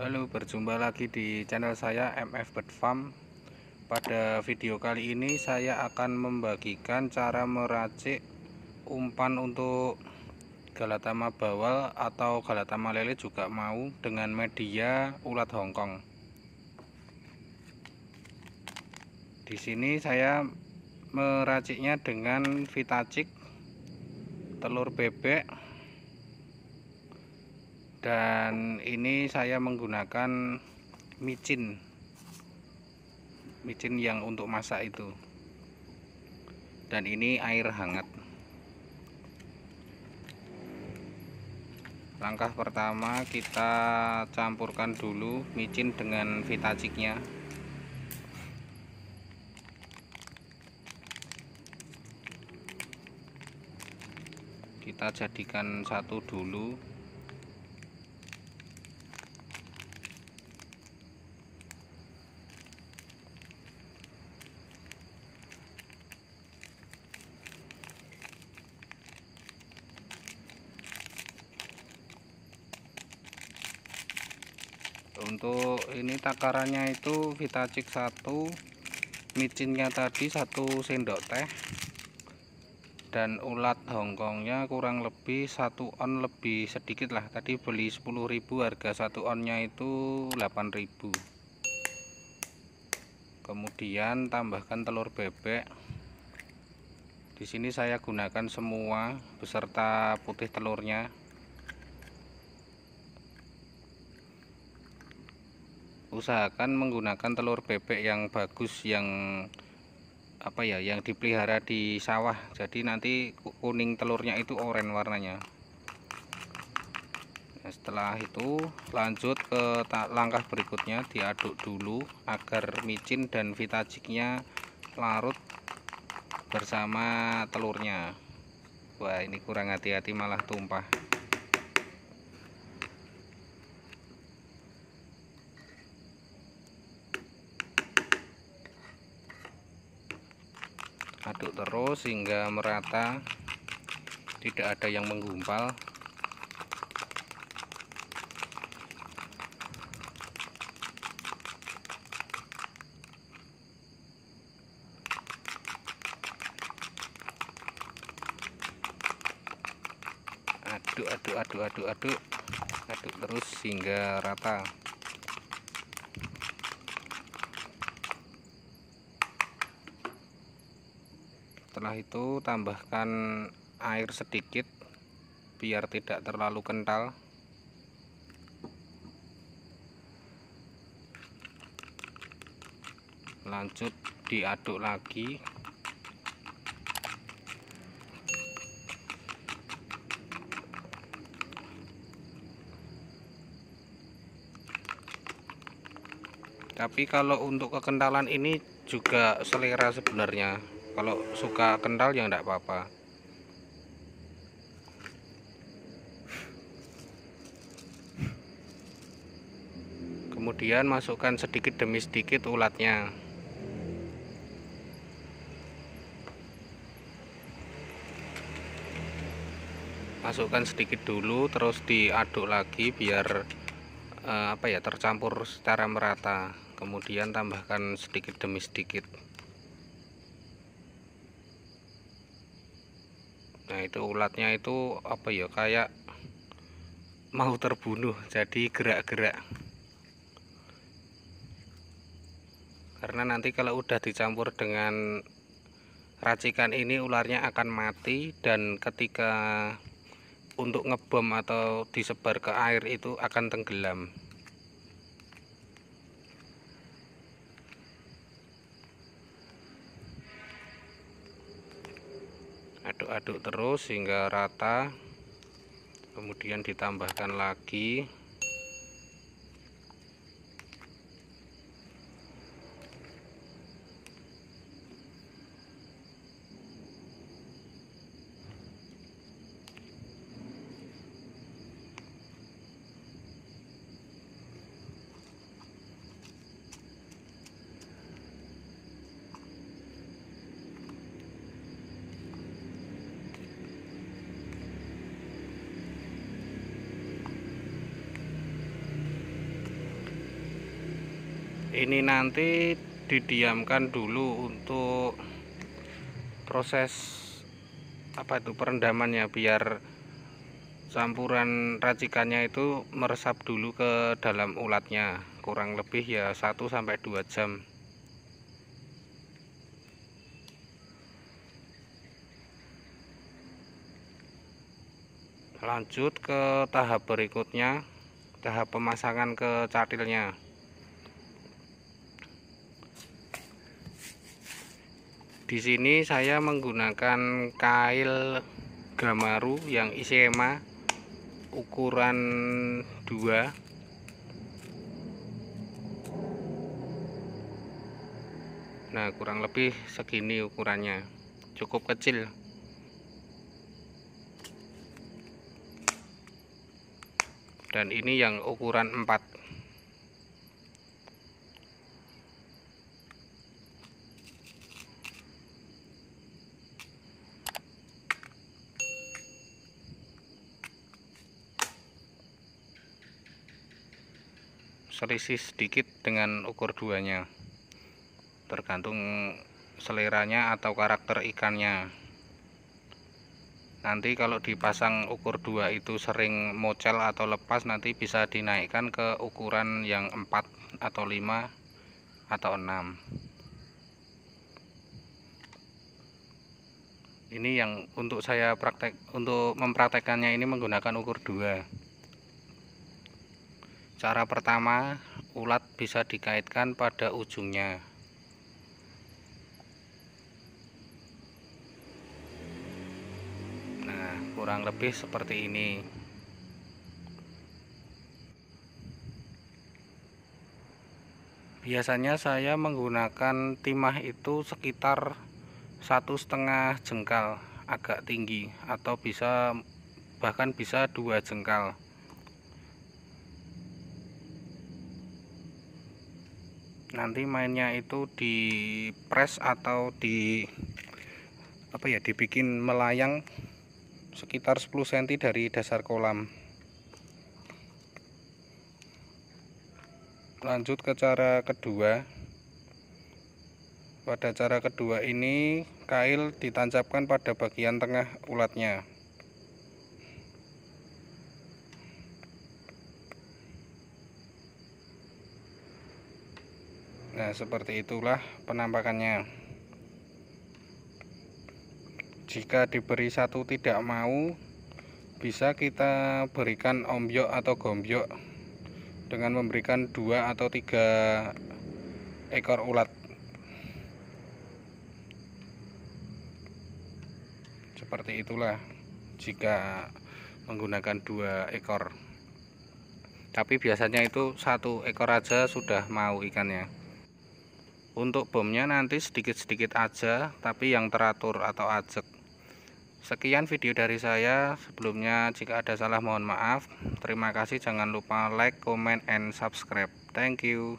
Halo, berjumpa lagi di channel saya MF Bird Farm. Pada video kali ini saya akan membagikan cara meracik umpan untuk galatama bawal atau galatama lele juga mau dengan media ulat Hongkong. Di sini saya meraciknya dengan Vitacik, telur bebek, dan ini saya menggunakan micin yang untuk masak itu, dan ini air hangat. Langkah pertama, kita campurkan dulu micin dengan Vitaciknya. Kita jadikan satu dulu. Untuk ini takarannya itu Vitacik 1, micinnya tadi 1 sendok teh, dan ulat Hongkongnya kurang lebih 1 on lebih sedikit lah. Tadi beli 10.000, harga 1 onnya itu 8.000. Kemudian tambahkan telur bebek. Di sini saya gunakan semua beserta putih telurnya. Usahakan menggunakan telur bebek yang bagus, yang yang dipelihara di sawah, jadi nanti kuning telurnya itu oranye warnanya. Nah, setelah itu lanjut ke langkah berikutnya, diaduk dulu agar micin dan Vitaciknya larut bersama telurnya. Wah, ini kurang hati-hati malah tumpah. Aduk terus hingga merata, tidak ada yang menggumpal. Aduk terus hingga rata. Setelah itu tambahkan air sedikit biar tidak terlalu kental. Lanjut diaduk lagi. Tapi kalau untuk kekentalan ini juga selera sebenarnya. Kalau suka kental ya enggak apa-apa. Kemudian masukkan sedikit demi sedikit ulatnya. Masukkan sedikit dulu, terus diaduk lagi biar tercampur secara merata. Kemudian tambahkan sedikit demi sedikit. Nah, itu ulatnya itu kayak mau terbunuh, jadi gerak-gerak. Karena nanti kalau udah dicampur dengan racikan ini, ularnya akan mati, dan ketika untuk ngebom atau disebar ke air itu akan tenggelam. Aduk-aduk terus hingga rata, kemudian ditambahkan lagi. Ini nanti didiamkan dulu untuk proses perendamannya, biar campuran racikannya itu meresap dulu ke dalam ulatnya, kurang lebih ya 1-2 jam. Lanjut ke tahap berikutnya, tahap pemasangan ke catilnya. Di sini saya menggunakan kail Gamaru yang ICMA ukuran 2. Nah, kurang lebih segini ukurannya, cukup kecil. Dan ini yang ukuran 4. Selisih sedikit dengan ukur 2-nya, tergantung seleranya atau karakter ikannya. Nanti kalau dipasang ukur 2 itu sering mocel atau lepas, nanti bisa dinaikkan ke ukuran yang 4 atau 5 atau 6. Ini yang untuk saya mempraktekkannya ini menggunakan ukur 2. Cara pertama, ulat bisa dikaitkan pada ujungnya. Kurang lebih seperti ini. Biasanya saya menggunakan timah itu sekitar 1,5 jengkal agak tinggi, atau bahkan bisa 2 jengkal. Nanti mainnya itu di press atau dibikin melayang sekitar 10 cm dari dasar kolam. Lanjut ke cara kedua. Pada cara kedua ini kail ditancapkan pada bagian tengah ulatnya. Nah, seperti itulah penampakannya. Jika diberi satu tidak mau, bisa kita berikan ombyok atau gombyok dengan memberikan 2 atau 3 ekor ulat. Seperti itulah jika menggunakan 2 ekor. Tapi biasanya itu 1 ekor aja sudah mau ikannya. Untuk bomnya nanti sedikit-sedikit aja, tapi yang teratur atau ajak. Sekian video dari saya. Sebelumnya jika ada salah mohon maaf. Terima kasih, jangan lupa like, comment, and subscribe. Thank you.